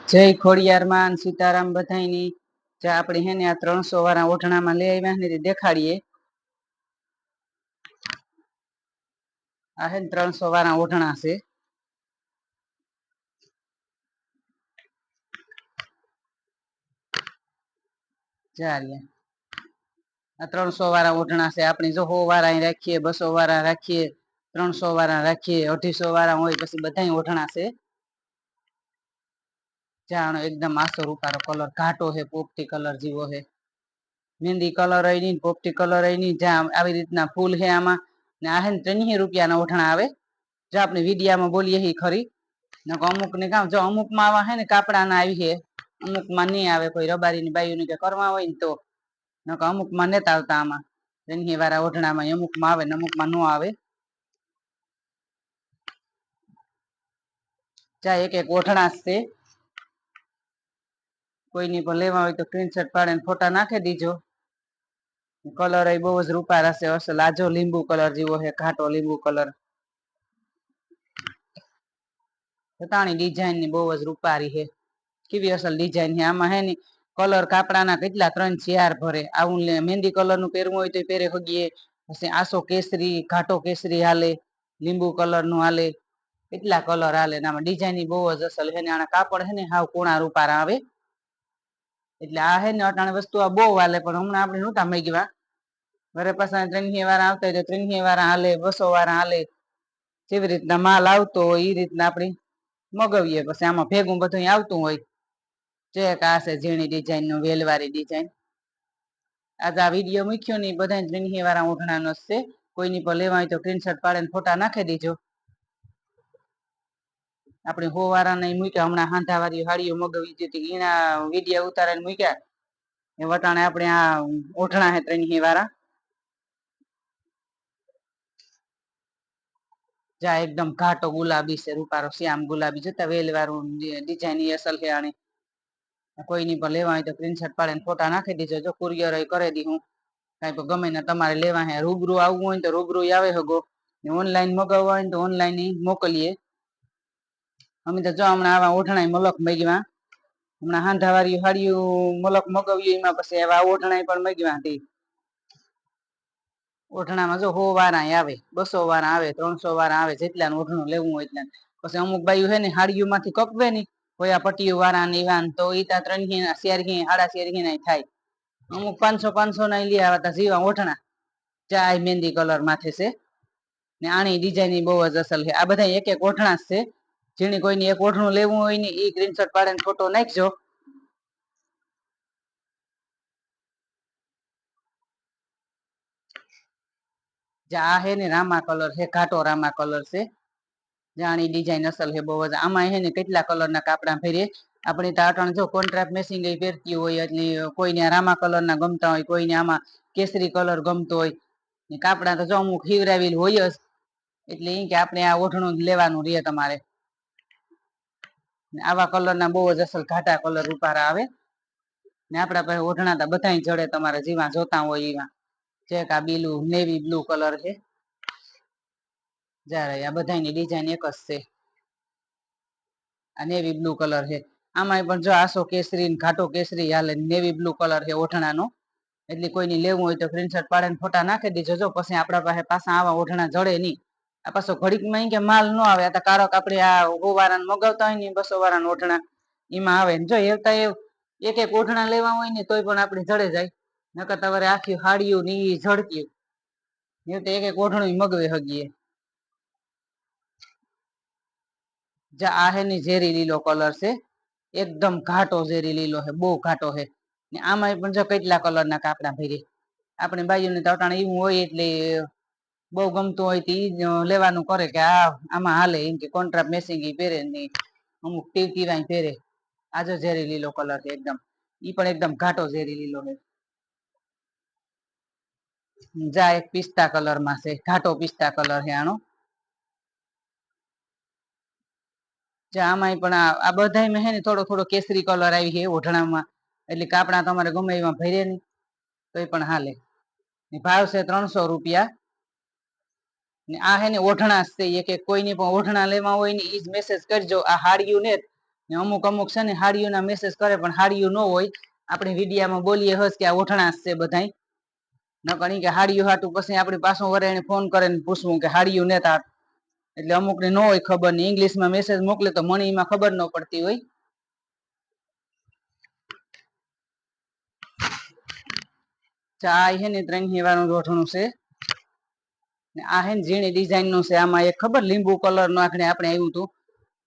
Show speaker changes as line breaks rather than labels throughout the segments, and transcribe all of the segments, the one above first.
જય ખોડિયાર માં સીતારામ બધાઈની જે આપણે હે ને આ 300 વાળા ઓઢણામાં લઈ આવ્યા ને દેખાડીએ. આ હે 300 વાળા ઓઢણા છે. ચાલે આ 300 વાળા ઓઢણા છે. આપણે જો 100 વાળા રાખીએ, 200 વાળા રાખીએ, 300 વાળા રાખીએ, 250 વાળા હોય પછી બધા ઓઢણા છે. જાણો એકદમ આસો રૂપારો કલર ઘાટો છે, પોપટી કલર જેવો છે. મહેંદી કલર હોય ની, પોપટી કલર હોય ની, જ્યાં આવી રીતના ફૂલ છે આમાં ને આ હે ને 300 રૂપિયાના ઓઢણા આવે. જો આપણે વિડીયામાં બોલીએ એ ખરી અમુક ને કામ જો અમુક માં આવા હે ને કાપડા ના આવી છે, અમુક માં નહીં આવે. કોઈ રબારીની બાઈઓની કે કરવા હોય ને તો અમુક માં નતા આવતા. આમાં 300 વાળા ઓઢણામાં અમુક માં આવે ને અમુક માં ન આવે. ચા એક એક ઓઢણા છે. કોઈની પણ લેવા હોય તો સ્ક્રીનશોટ પાડીને ફોટા નાખી દીજો. કલર એ બહુ જ રૂપારા છે. અસલ આજો લીંબુ કલર જેવો છે, ઘાટો લીંબુ કલર. તાણી ડિઝાઇન ની બહુ જ રૂપારી છે. કેવી અસલ ડિઝાઇન છે. આમાં હે ને કલર કાપડાના કેટલા 3-4 ભરે. આવું મહેંદી કલર નું પહેરવું હોય તો પહેરે હગીએ. પછી આસો કેસરી, ઘાટો કેસરી હાલે, લીંબુ કલર નું હાલે. કેટલા કલર હાલે. આમાં ડિઝાઇન બહુ જ અસલ છે ને આના કાપડ છે ને હાવ કોણા રૂપારા આવે. એટલે આ હે ને અટાણે વસ્તુ આ બહુ હાલે પણ હમણાં આપણે નહોતા મેંગવા. ઘરે પાછા 300 વાળા આવતા હોય તો 300 વાળા હાલે, 200 વાળા હાલે. જેવી રીતના માલ આવતો હોય એ રીતના આપણી મગવીએ. પછી આમાં ભેગું બધું આવતું હોય. ચેક આ છે ઝીણી ડિઝાઇન નું વેલવારી ડિઝાઇન. આજે આ વિડીયો મૂક્યો ને બધા 300 વાળા ઓઢણા નો છે. કોઈની પણ લેવા હોય તો સ્ક્રીનશોટ પાડીને ફોટા નાખી દેજો. આપણે 100 વાળા ને મૂક્યા હમણાં હાંધા વાળી હાડીઓ મગવી હતી એના વિડીયો ઉતારીને મૂક્યા. એ વટાણે આપણે આ ઓઢણા હે 300 વાળા. જા એકદમ ઘાટો ગુલાબી છે, રૂપારો શ્યામ ગુલાબી જતા વેલ વાળું ડિઝાઇન અસલ છે. આની કોઈની પણ લેવા હોય તો સ્ક્રીનશોટ પાડીને ફોટા નાખી દેજો. જો કુરિયર કરી દી હું કઈ પણ ગમે ને તમારે લેવા હે રૂબરૂ આવવું હોય તો રૂબરૂ આવે હગો. ઓનલાઈન મગાવવા હોય તો ઓનલાઈન મોકલીએ. અમે તો જો હમણાં આવા ઓઢણા મલક મેગવા. હમણાં હાંધાવાળી હાડીયું મલક મગાવ્યું એમાં પછી એવા ઓઢણા પણ મેગવા હતી. ઓઢણામાં જો 100 વાળા આવે, 200 વાળા આવે, 300 વાળા આવે. જેટલા ઓઢણું લેવું હોય એટલા. પછી અમુક બાયું હે ને હાડીઓ માંથી કપવે ની કોઈ પટ્ટીઓ વાળા ઈવાન તો એ 300 400 450 ના થાય. અમુક 500 ના લઈ આવતા જીવા ઓઢણા. ચાય મહેંદી કલર માથે છે. ને આની ડિઝાઇન બહુ જ અસલ છે. આ બધા એક એક ઓઢણા છે. જેને કોઈને એક ઓઢણું લેવું હોય ને એ સ્ક્રીનશોટ પાડીને ફોટો નાખજો. આ હે ને રામા કલર છે, ઘાટો રામા કલર છે. જાણી ડિઝાઇન અસલ છે બહુ જ. આમાં હે ને કેટલા કલર ના કાપડા ફેરીએ. આપણે તો અટાણે જો કોન્ટ્રાક્ટ મેચિંગ પહેરતી હોય એટલે કોઈને રામા કલર ના ગમતા હોય, કોઈને આમાં કેસરી કલર ગમતો હોય. કાપડા તો જો અમુક હીવરાવેલ હોય જ. એટલે એ કે આપણે આ ઓઢણું જ લેવાનું રે તમારે. આવા કલર ના બહુ જ અસલ ઘાટા કલર રૂપારા આવે. ને આપડા પાસે ઓઢણા બધા જડે તમારે જેવા જોતા હોય એવા. ચેક આ બીલું નેવી બ્લુ કલર છે. જ્યારે આ બધાની ડિઝાઇન એક જ છે. આ નેવી બ્લુ કલર છે. આમાં પણ જો આસો કેસરી, ઘાટો કેસરી હાલે, નેવી બ્લુ કલર છે ઓઢણા નો. એટલે કોઈને લેવું હોય તો સ્ક્રીનશોટ પાડીને ફોટા નાખી દેજો. જો પછી આપણા પાસે પાછા આવા ઓઢણા જડે નહીં. આ પાછો ઘડીક માં કે માલ ન આવે. કારક આપડે આ 100 વાળા મગાવતા હોય ને 200 વાળા ઓઢણા એમાં આવે જો એવતા એક એક ઓઢણા લેવા હોય ને તોય પણ આપડે જડે જાય. નકર તમારે આખી હાડીઓ ની જડતી એ તો એક એક ઓઢણું મગવે હગીએ. આ હે ની ઝેરી લીલો કલર છે. એકદમ ઘાટો ઝેરી લીલો છે, બહુ ઘાટો છે. આમાં પણ જો કેટલા કલર ના કાપડા ફેરીએ. આપણે બાઈઓને તટાણ એવું હોય એટલે બહુ ગમતું હોય તો ઈ લેવાનું કરે કે આમાં હાલે એમ કે કોન્ટ્રાક્ટ મેસિંગ પહેરે નહી. અમુક ટીવા પહેરે. આજો ઝેરી લીલો કલર છે એકદમ. ઈ પણ એકદમ ઘાટો ઝેરી લીલો છે. જા એક પિસ્તા કલર માં છે. ઘાટો પિસ્તા કલર છે આનો. આમાંય પણ આ બધા હે ને થોડો થોડો કેસરી કલર આવી છે ઓઢણામાં. એટલે કાપડા તમારે ગમે એમાં ભરે નહી તો એ પણ હાલે. ભાવ છે 300 રૂપિયા. આ હે ને ઓઢણા છે. એક કોઈને પણ ઓઢણા લેવા હોય ને એજ મેસેજ કરજો. આ હાડિયું ને ને અમુક અમુક છે ને હાડીઓના મેસેજ કરે પણ હાડીઓ ન હોય, આપણે વિડીયામાં બોલીએ હસ કે આ ઓઠણા છે બધાય નકર ઈ કે હાડીઓ હાટું પછી આપણી પાછો વરે એને ફોન કરે ને પૂછવું કે હાડીઓ નેતા, એટલે અમુક ને ન હોય ખબર ને ઇંગ્લિશમાં મેસેજ મોકલે તો મને એમાં ખબર ન પડતી હોય. આ હે ને 3 વાળું રોઠણું છે ને આ હે ને ઝીણી ડિઝાઇન નું છે. આમાં એક ખબર લીંબુ કલર નું આપણે આવ્યું હતું,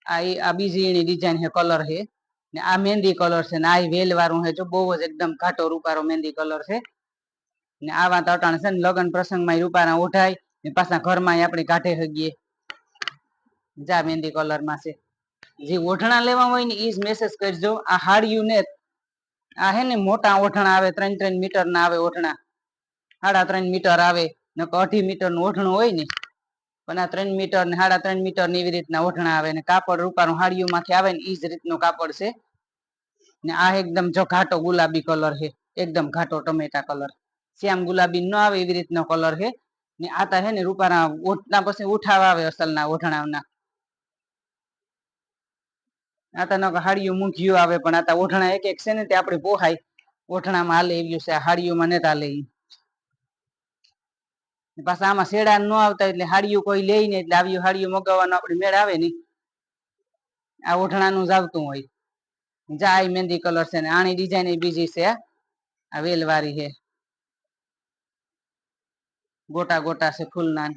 આ બીજી એની ડિઝાઇન હે, કલર હે ને આ મહેંદી કલર છે ને આ વેલ વાળું હે, જો બહુ જ એકદમ ઘાટો રૂપારો મહેંદી કલર છે ને આવા તટાણ છે ને લગ્ન પ્રસંગમાં રૂપારા ઓઢાય ને પાછા ઘરમાં આપણે કાઢે હગીએ. જા મહેંદી કલર માં છે. જે ઓઢણા લેવા હોય ને એ જ મેસેજ કરજો. આ હાડિયું ને આ હે ને મોટા ઓઢણા આવે, 3-3 મીટર ના આવે ઓઢણા, 3.5 મીટર આવે ને 2.5 મીટર નું ઓઢણું હોય ને, પણ આ 3 મીટર ને 3.5 મીટર ની એવી રીતના ઓઢણા આવે ને કાપડ રૂપારું હાડિયું માંથી આવે ને ઈ જ રીતનું કાપડ છે ને આ એકદમ જો ઘાટો ગુલાબી કલર છે, એકદમ ઘાટો ટમેટા કલર, શ્યામ ગુલાબી ન આવે એવી રીતનો કલર છે ને આતા હે ને રૂપારા ઓઢણા પછી ઉઠાવા આવે અસલના ઓઢણાના. આતા ન હાડિયું મૂંઘ્યું આવે પણ આતા ઓઢણા એક એક છે ને તે આપણે પોહાય ઓઢણામાં હાલે એવ્યું છે, હાડિયુંમાં ને હાલે. પાછા આમાં શેડા ન આવતા એટલે હાડિયું કોઈ લે ને એટલે આવ્યું હાડિયું મગાવવાનો આપણે મેળ આવે ને, આ ઓઢણાનું જ આવતું હોય. જા આ મહેંદી કલર છે ને આની ડિઝાઇન બીજી છે, આ વેલવારી છે, ગોટા ગોટા છે ફૂલના.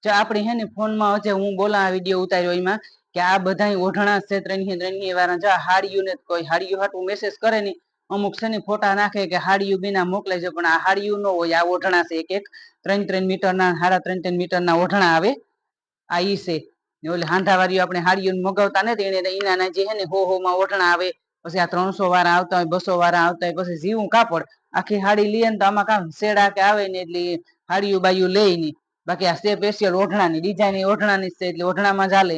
આપડી હે ને ફોનમાં વચ્ચે હું બોલા વિડીયો ઉતાર્યો એમાં કે આ બધા ઓઢણા છે 3 વાળા, જો હાડિયું ને કોઈ હાડિયું હાટું મેસેજ કરે ને અમુક છે ને ફોટા નાખે કે હાડિયું બીના મોકલે છે, પણ આ હાડિયું ન હોય, આ ઓઢણા છે. એક 3-3 મીટર ના 3.5 મીટર ના ઓઢણા આવે, આ ઈ છે. ઓલે હાંધાવાળી આપણે હાડિયું મગાવતા ને એને ઈના જે હે ને હો માં ઓઢણા આવે, પછી આ 300 વાળા આવતા હોય, 200 વાળા આવતા હોય, પછી જીવું કાપડ આખી હાડી લઈએ ને તો આમાં કામ શેડા કે આવે ને એટલે હાડિયું બાયું લઈ ની, બાકી આ સ્પેશિયલ ઓઢણાની ડિઝાઇન ઓઢણાની છે એટલે ઓઢણામાં જ હાલે.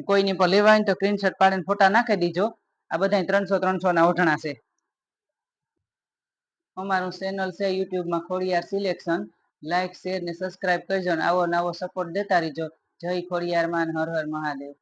કોઈને પણ લેવા હોય તો સ્ક્રીનશોટ પાડીને ફોટા નાખી દીજો. આ બધા 300 ના ઓઢણા છે. અમારું ચેનલ છે યુટ્યુબમાં ખોડિયાર સિલેક્શન, લાઈક શેર ને સબસ્ક્રાઈબ કરજો ને આવો નવો સપોર્ટ દેતા રહીજો. જય ખોડિયાર માં, હર હર મહાદેવ.